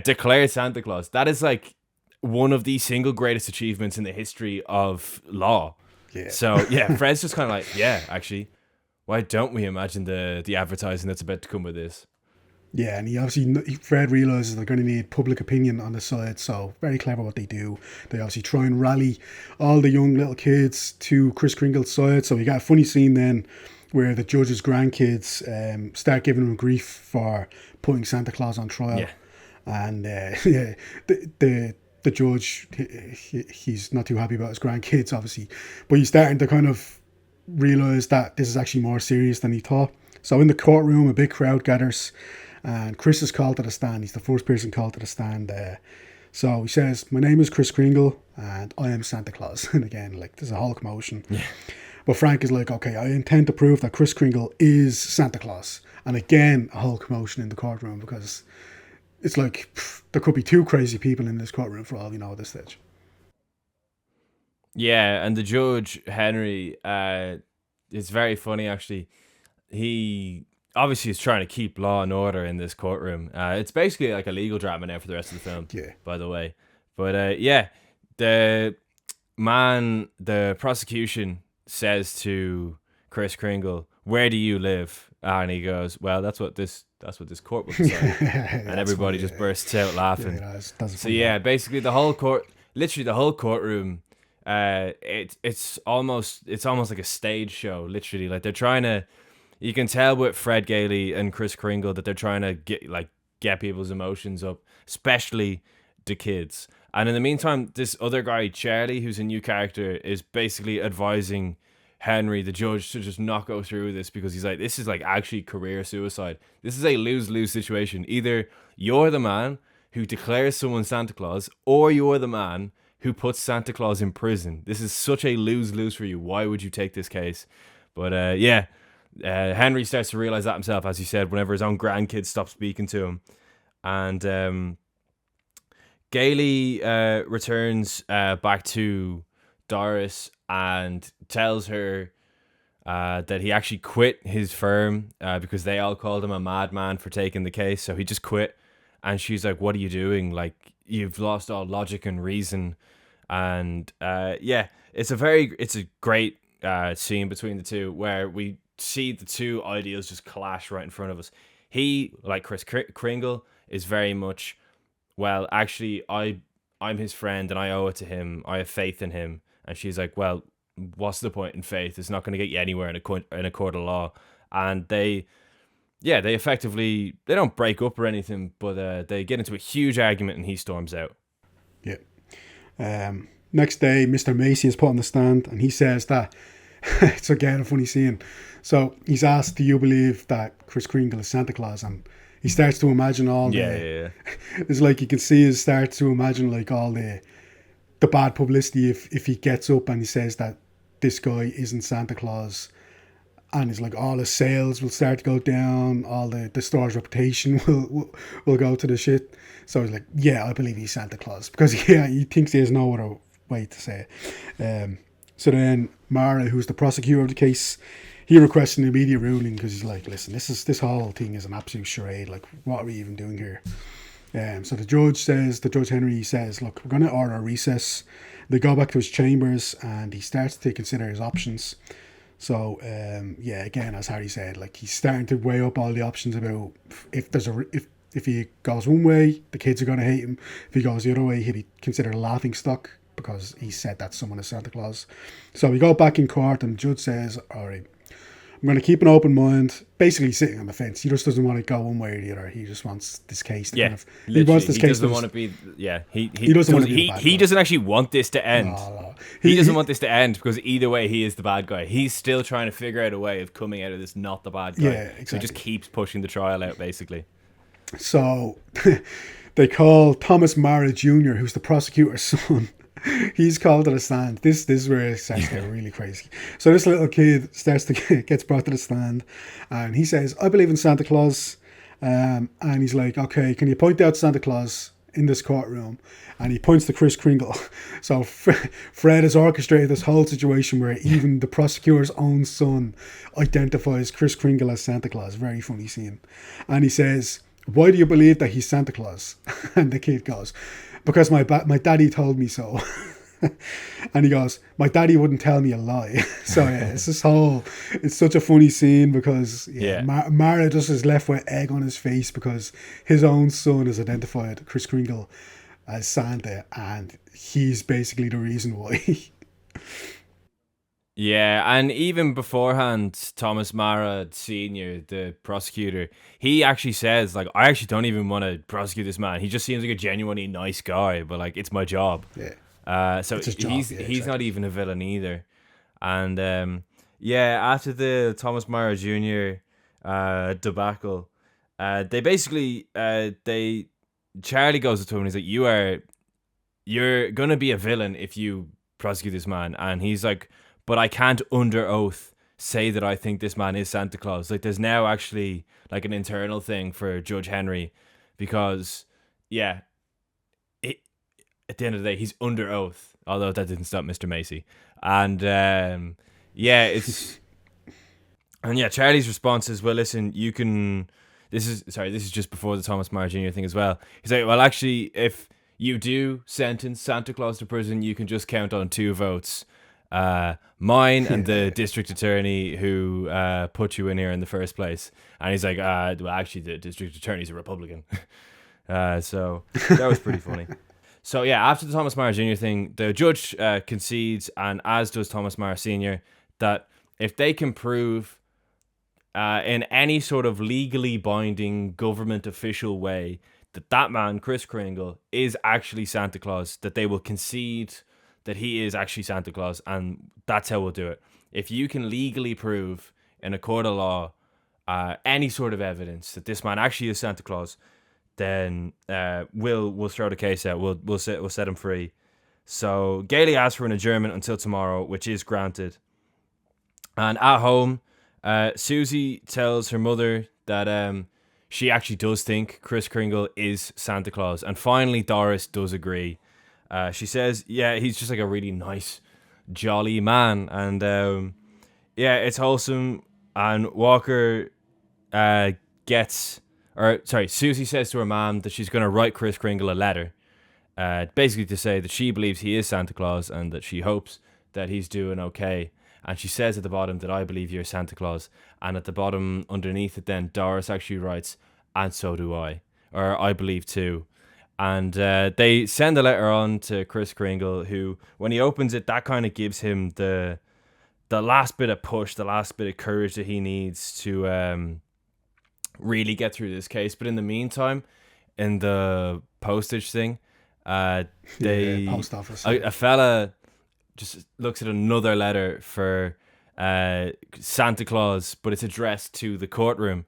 [SPEAKER 1] declared Santa Claus, that is like one of the single greatest achievements in the history of law.
[SPEAKER 2] Yeah.
[SPEAKER 1] So yeah, Fred's just kind of like, yeah, actually, why don't we imagine the advertising that's about to come with this?
[SPEAKER 2] Yeah, and Fred realizes they're going to need public opinion on the side, so very clever what they do. They obviously try and rally all the young little kids to Kris Kringle's side. So we got a funny scene then where the judge's grandkids start giving him grief for putting Santa Claus on trial.
[SPEAKER 1] Yeah.
[SPEAKER 2] And the judge, he's not too happy about his grandkids, obviously, but he's starting to kind of realize that this is actually more serious than he thought. So in the courtroom, a big crowd gathers, and Kris is called to the stand. He's the first person called to the stand. So he says, my name is Kris Kringle, and I am Santa Claus. And again, like, there's a whole commotion. Yeah. But Frank is like, okay, I intend to prove that Kris Kringle is Santa Claus. And again, a whole commotion in the courtroom, because it's like, there could be two crazy people in this courtroom for all we know at this stage.
[SPEAKER 1] Yeah, and the judge, Henry, it's very funny, actually. He obviously is trying to keep law and order in this courtroom. It's basically like a legal drama now for the rest of the film, by the way. But the prosecution says to Kris Kringle, where do you live? And he goes, well, that's what this court will decide. And everybody just bursts out laughing.
[SPEAKER 2] Yeah, that's
[SPEAKER 1] So yeah, basically the whole literally the whole courtroom, it's almost like a stage show. Literally, like they're trying to, you can tell with Fred Gailey and Kris Kringle that they're trying to get people's emotions up, especially the kids. And in the meantime, this other guy, Charlie, who's a new character, is basically advising Henry, the judge, to just not go through with this, because he's like, this is like actually career suicide. This is a lose-lose situation. Either you're the man who declares someone Santa Claus, or you're the man who puts Santa Claus in prison. This is such a lose-lose for you. Why would you take this case? But Henry starts to realize that himself, as he said, whenever his own grandkids stop speaking to him. And Gailey returns back to Doris and tells her that he actually quit his firm because they all called him a madman for taking the case. So he just quit. And she's like, what are you doing? Like, you've lost all logic and reason. And it's a great scene between the two, where we see the two ideals just clash right in front of us. He, like Kris Kringle, is very much, well, actually, I'm his friend and I owe it to him. I have faith in him. And she's like, well, what's the point in faith? It's not going to get you anywhere in a court of law. And they effectively, they don't break up or anything, but they get into a huge argument and he storms out.
[SPEAKER 2] Yeah. Next day, Mr. Macy is put on the stand and he says that it's again a funny scene. So he's asked, do you believe that Kris Kringle is Santa Claus? And he starts to imagine all it's like you can see his start to imagine like all the bad publicity if he gets up and he says that this guy isn't Santa Claus, and it's like all his sales will start to go down, all the store's reputation will go to the shit. So he's like, yeah, I believe he's Santa Claus, because he thinks he has no other way to say it. So then Mara, who's the prosecutor of the case, he requests an immediate ruling, because he's like, listen, this whole thing is an absolute charade. Like, what are we even doing here? So the Judge Henry says, look, we're going to order a recess. They go back to his chambers and he starts to consider his options. So, again, as Harry said, like, he's starting to weigh up all the options about if he goes one way, the kids are going to hate him. If he goes the other way, he'll be considered a laughing stock because he said that someone is Santa Claus. So we go back in court and the judge says, all right, I'm going to keep an open mind, basically sitting on the fence. He just doesn't want to go one way or the other. He just wants this case to
[SPEAKER 1] he doesn't want to be he doesn't actually want this to end. No. He doesn't want this to end, because either way he is the bad guy. He's still trying to figure out a way of coming out of this not the bad guy.
[SPEAKER 2] Yeah, exactly.
[SPEAKER 1] So he just keeps pushing the trial out, basically.
[SPEAKER 2] So they call Thomas Mara Jr., who's the prosecutor's son. He's called to the stand. This is where it starts to get really crazy. So this little kid gets brought to the stand, and he says, I believe in Santa Claus. And he's like, okay, can you point out Santa Claus in this courtroom? And he points to Kris Kringle. So Fred has orchestrated this whole situation where even the prosecutor's own son identifies Kris Kringle as Santa Claus. Very funny scene. And he says, why do you believe that he's Santa Claus? And the kid goes, because my daddy told me so. And he goes, my daddy wouldn't tell me a lie. So it's such a funny scene, because Mara just is left with egg on his face because his own son has identified Kris Kringle as Santa, and he's basically the reason why.
[SPEAKER 1] Yeah, and even beforehand, Thomas Mara Sr., the prosecutor, he actually says, like, I actually don't even want to prosecute this man. He just seems like a genuinely nice guy, but, like, it's my job.
[SPEAKER 2] Yeah.
[SPEAKER 1] So he's not even a villain either. And, after the Thomas Mara Jr. Debacle, they basically, Charlie goes up to him and he's like, you're going to be a villain if you prosecute this man. And he's like, but I can't under oath say that I think this man is Santa Claus. Like, there's now actually like an internal thing for Judge Henry, because at the end of the day, he's under oath, although that didn't stop Mr. Macy. And Charlie's response is, well, listen, this is just before the Thomas Mara Jr. thing as well. He's like, well, actually, if you do sentence Santa Claus to prison, you can just count on 2 votes. Mine and the district attorney who put you in here in the first place. And he's like, well, actually, the district attorney's a Republican. So that was pretty funny. So yeah, after the Thomas Marr Jr. thing, the judge concedes, and as does Thomas Marr Sr., that if they can prove in any sort of legally binding government official way that man, Kris Kringle, is actually Santa Claus, that they will concede that he is actually Santa Claus, and that's how we'll do it. If you can legally prove in a court of law any sort of evidence that this man actually is Santa Claus, then we'll throw the case out. We'll set him free. So Gailey asks for an adjournment until tomorrow, which is granted. And at home, Susie tells her mother that she actually does think Kris Kringle is Santa Claus, and finally Doris does agree. She says, yeah, he's just like a really nice, jolly man, and yeah, it's wholesome. And Walker Susie says to her mom that she's going to write Kris Kringle a letter, basically to say that she believes he is Santa Claus and that she hopes that he's doing okay. And she says at the bottom that I believe you're Santa Claus. And at the bottom underneath it then, Doris actually writes, and so do I. Or I believe too. And they send the letter on to Kris Kringle, who, when he opens it, that kind of gives him the last bit of push, the last bit of courage that he needs to really get through this case. But in the meantime, in the postage thing,
[SPEAKER 2] post office.
[SPEAKER 1] A fella just looks at another letter for Santa Claus, but it's addressed to the courtroom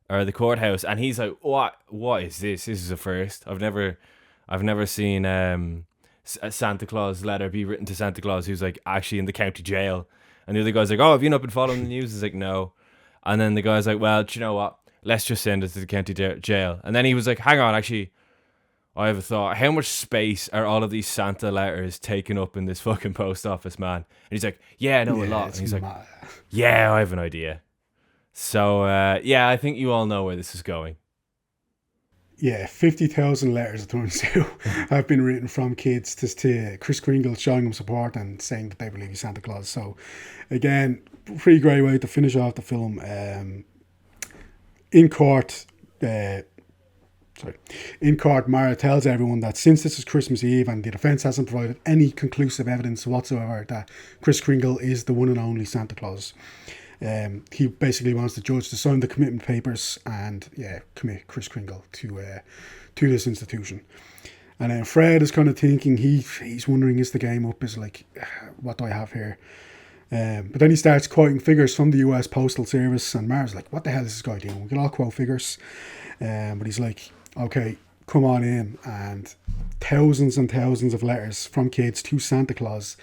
[SPEAKER 1] or the courthouse, and he's like, "What is this? This is a first. I've never seen a Santa Claus letter be written to Santa Claus who's like actually in the county jail." And the other guy's like, "Oh, have you not been following the news?" He's like, "No." And then the guy's like, "Well, do you know what? Let's just send it to the county jail." And then he was like, "Hang on, actually, I have a thought. How much space are all of these Santa letters taking up in this fucking post office, man?" And he's like, "Yeah, I know a lot." And he's like, "Yeah, I have an idea." So, yeah, I think you all know where this is going.
[SPEAKER 2] Yeah, 50,000 letters, it turns out, have been written from kids to Kris Kringle, showing them support and saying that they believe he's Santa Claus. So, again, pretty great way to finish off the film. In court, Mara tells everyone that since this is Christmas Eve and the defence hasn't provided any conclusive evidence whatsoever that Kris Kringle is the one and only Santa Claus, he basically wants the judge to sign the commitment papers and commit Kris Kringle to this institution. And then Fred is kind of thinking, he's wondering, is the game up? Is like, what do I have here? But then he starts quoting figures from the US Postal Service, and Mara's like, what the hell is this guy doing? We can all quote figures. But he's like, okay, come on in. And thousands and thousands of letters from kids to Santa Claus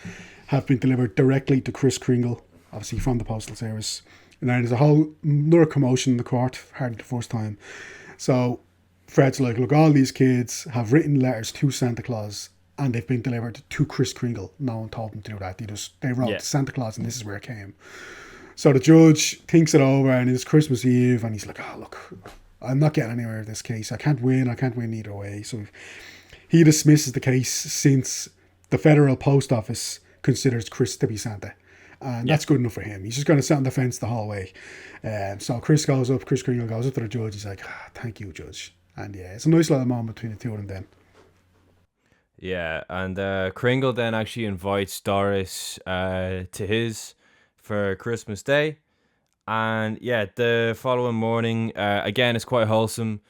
[SPEAKER 2] have been delivered directly to Kris Kringle, obviously from the Postal Service. And then there's a whole another commotion in the court, hardly the first time. So Fred's like, look, all these kids have written letters to Santa Claus and they've been delivered to Kris Kringle. No one told them to do that. They wrote to Santa Claus and this is where it came. So the judge thinks it over and it's Christmas Eve and he's like, oh, look, I'm not getting anywhere with this case. I can't win either way. So he dismisses the case since the federal post office considers Kris to be Santa. And that's good enough for him. He's just going to sit on the fence the whole way. So Kris Kringle goes up to the judge. He's like, thank you, judge. And yeah, it's a nice little moment between the two of them then.
[SPEAKER 1] Yeah, and Kringle then actually invites Doris to his for Christmas Day. And yeah, the following morning, again, it's quite wholesome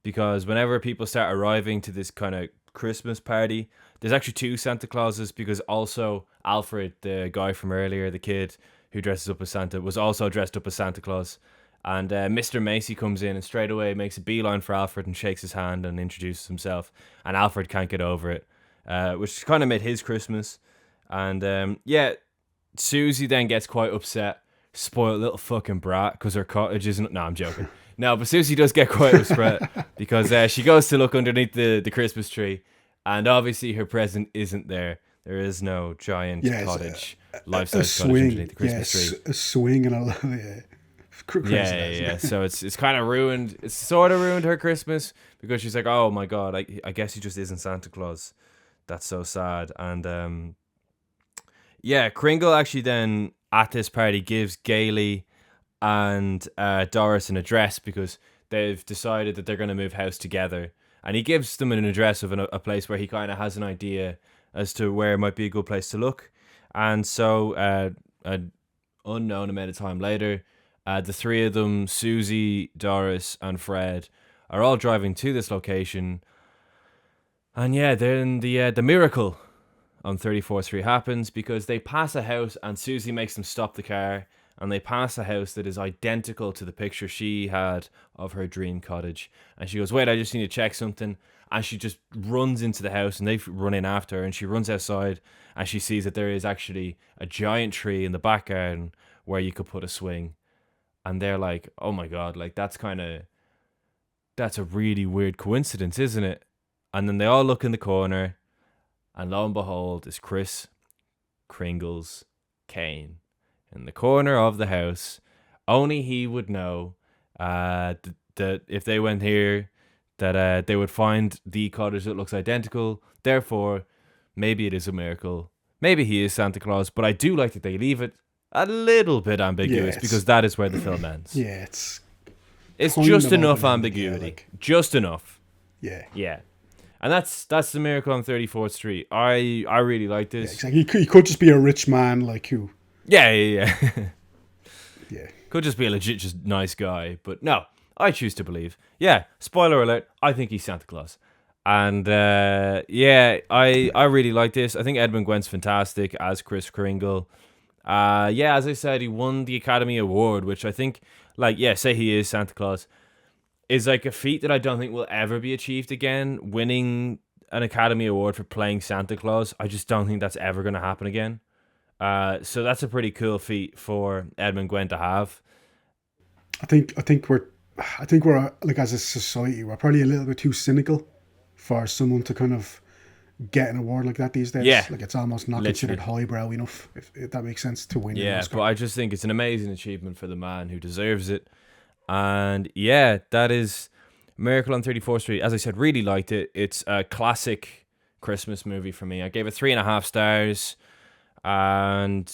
[SPEAKER 1] because whenever people start arriving to this kind of Christmas party, there's actually two Santa Clauses because also Alfred, the guy from earlier, the kid who dresses up as Santa, was also dressed up as Santa Claus. And Mr. Macy comes in and straight away makes a beeline for Alfred and shakes his hand and introduces himself. And Alfred can't get over it, which kind of made his Christmas. And yeah, Susie then gets quite upset. Spoiled little fucking brat because her cottage isn't... No, I'm joking. No, but Susie does get quite upset because she goes to look underneath the Christmas tree and obviously her present isn't there. There is no giant cottage, life-size cottage underneath the Christmas tree.
[SPEAKER 2] A swing and a...
[SPEAKER 1] Yeah. So it's kind of ruined. It's sort of ruined her Christmas because she's like, oh my God, I guess he just isn't Santa Claus. That's so sad. And Yeah, Kringle actually then at this party gives Gailey and Doris an address because they've decided that they're going to move house together. And he gives them an address of a place where he kind of has an idea as to where might be a good place to look. And so, an unknown amount of time later, the three of them, Susie, Doris, and Fred, are all driving to this location. And yeah, then the miracle on 34th Street happens because they pass a house and Susie makes them stop the car. And they pass a house that is identical to the picture she had of her dream cottage. And she goes, wait, I just need to check something. And she just runs into the house and they run in after her. And she runs outside and she sees that there is actually a giant tree in the back garden where you could put a swing. And they're like, oh my God, like that's a really weird coincidence, isn't it? And then they all look in the corner and lo and behold, it's Kris Kringle's cane in the corner of the house. Only he would know that if they went here, that they would find the cottage that looks identical. Therefore, maybe it is a miracle. Maybe he is Santa Claus. But I do like that they leave it a little bit ambiguous because that is where the film ends.
[SPEAKER 2] Yeah,
[SPEAKER 1] it's just enough ambiguity.
[SPEAKER 2] Yeah, like,
[SPEAKER 1] just enough.
[SPEAKER 2] Yeah.
[SPEAKER 1] Yeah. And that's the miracle on 34th Street. I really like this.
[SPEAKER 2] Yeah, exactly. He could just be a rich man like who.
[SPEAKER 1] Yeah.
[SPEAKER 2] Yeah.
[SPEAKER 1] Could just be a legit, just nice guy. But no, I choose to believe. Yeah, spoiler alert, I think he's Santa Claus. And yeah, I really like this. I think Edmund Gwenn's fantastic as Kris Kringle. Yeah, as I said, he won the Academy Award, which I think, like, yeah, say he is Santa Claus, is like a feat that I don't think will ever be achieved again. Winning an Academy Award for playing Santa Claus, I just don't think that's ever going to happen again. So that's a pretty cool feat for Edmund Gwenn to have.
[SPEAKER 2] I think we're like, as a society, we're probably a little bit too cynical for someone to kind of get an award like that these days.
[SPEAKER 1] Yeah,
[SPEAKER 2] like it's almost not considered highbrow enough, if that makes sense, to win.
[SPEAKER 1] Yeah, but I just think it's an amazing achievement for the man who deserves it. And yeah, that is Miracle on 34th Street. As I said, really liked it. It's a classic Christmas movie for me. I gave it 3.5 stars. And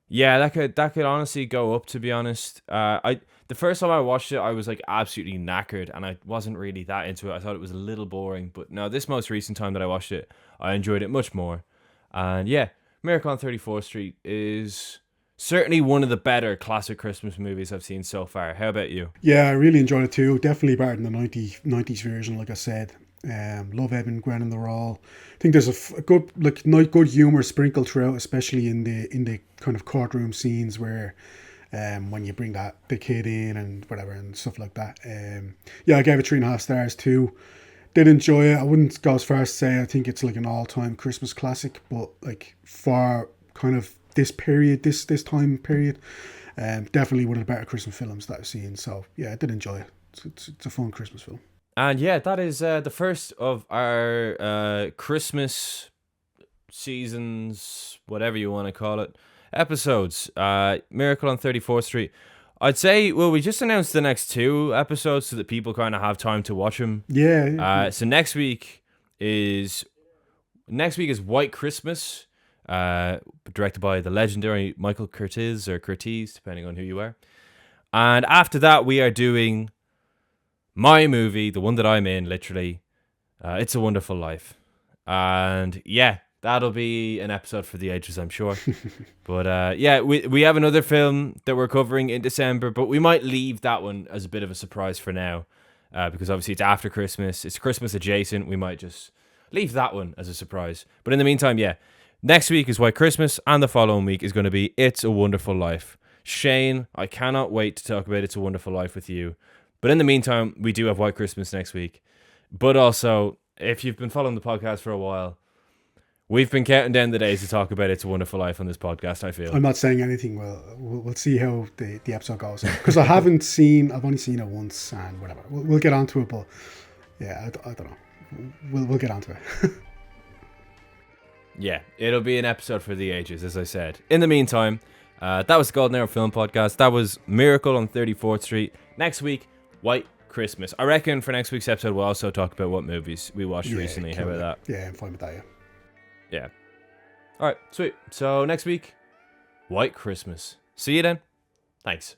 [SPEAKER 1] yeah, that could honestly go up, to be honest. The first time I watched it, I was like absolutely knackered and I wasn't really that into it. I thought it was a little boring. But no, this most recent time that I watched it, I enjoyed it much more. And yeah, Miracle on 34th Street is certainly one of the better classic Christmas movies I've seen so far. How about you?
[SPEAKER 2] Yeah, I really enjoyed it too. Definitely better than the 90s version, like I said. Love Edmund Gwenn in the role. I think there's a good good humor sprinkled throughout, especially in the kind of courtroom scenes where when you bring the kid in and whatever and stuff like that. Yeah, I gave it 3.5 stars too. Did enjoy it. I wouldn't go as far as to say I think it's like an all-time Christmas classic, but like for kind of this period, this time period, definitely one of the better Christmas films that I've seen. So yeah, I did enjoy it. It's a fun Christmas film.
[SPEAKER 1] And yeah, that is the first of our Christmas seasons, whatever you want to call it, episodes. Miracle on 34th Street. I'd say, well, we just announced the next 2 episodes so that people kind of have time to watch them.
[SPEAKER 2] Yeah.
[SPEAKER 1] So next week is White Christmas, directed by the legendary Michael Curtiz, depending on who you are. And after that, we are doing my movie, the one that I'm in, literally. It's a Wonderful Life. And yeah, that'll be an episode for the ages, I'm sure. But yeah, we have another film that we're covering in December, but we might leave that one as a bit of a surprise for now. Because obviously it's after Christmas. It's Christmas adjacent. We might just leave that one as a surprise. But in the meantime, yeah, next week is White Christmas, and the following week is going to be It's a Wonderful Life. Shane, I cannot wait to talk about It's a Wonderful Life with you. But in the meantime, we do have White Christmas next week. But also, if you've been following the podcast for a while, we've been counting down the days to talk about It's a Wonderful Life on this podcast, I feel.
[SPEAKER 2] I'm not saying anything. We'll see how the episode goes. Because I've only seen it once and whatever. We'll get onto it, but yeah, I don't know. We'll get onto it.
[SPEAKER 1] Yeah, it'll be an episode for the ages, as I said. In the meantime, that was the Golden Hour Film Podcast. That was Miracle on 34th Street. Next week, White Christmas. I reckon for next week's episode, we'll also talk about what movies we watched recently. How about that?
[SPEAKER 2] Yeah, I'm fine with that, yeah.
[SPEAKER 1] Yeah. All right, sweet. So next week, White Christmas. See you then. Thanks.